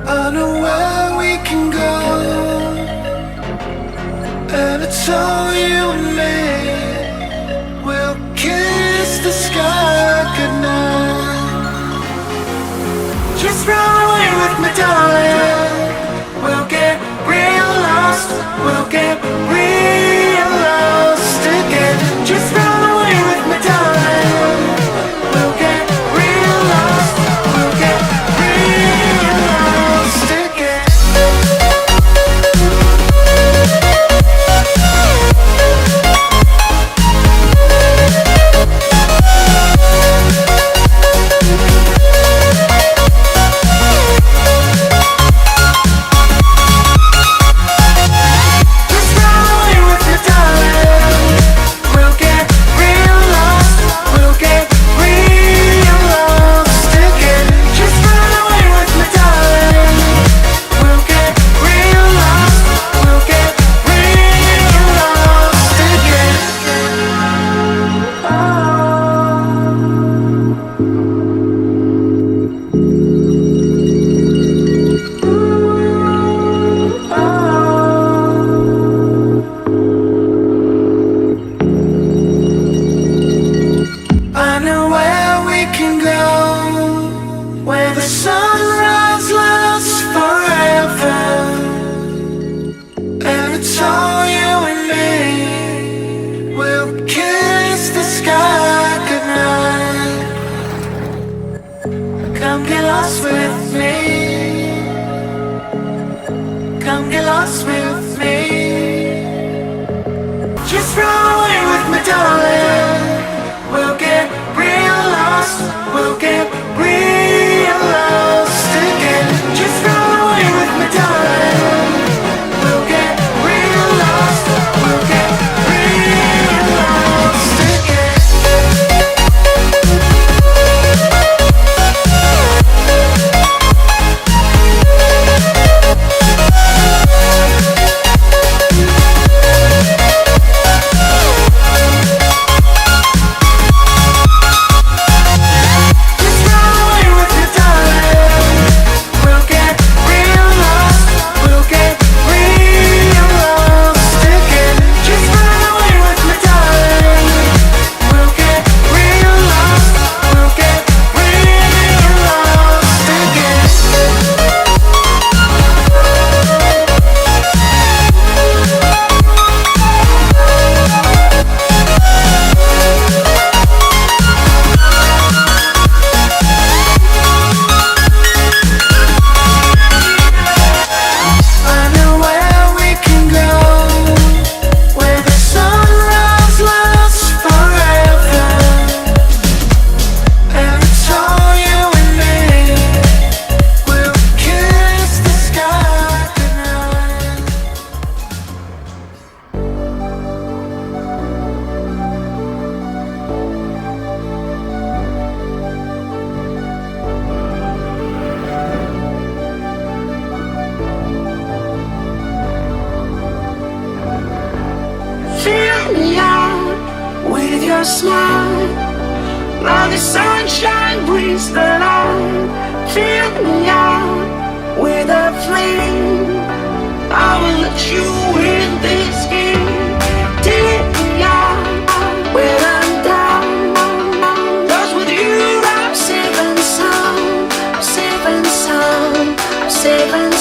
I know where we can go, and it's all you and me. We'll kiss the sky goodnight. Just run away with me, darling. We'll get real lost. We'll get real lost again. Just run away with me, darling. We'll get real lost. We'll get real lost again. I know where we can go, where the sunrise lasts forever, and it's all you and me. We'll kiss the sky goodnight. Come get lost with me. Come get lost with me. Just run away with me, darling. We'll get real lost. We'll get real lost again. Just run away with me, darling. We'll get real lost. We'll get real lost again. With your smile, now the sunshine brings the light. Fill me out with a flame. I will let you in this game. Take me out when I'm down. 'Cause with you I'm safe and sound. I'm safe and sound. I'm safe and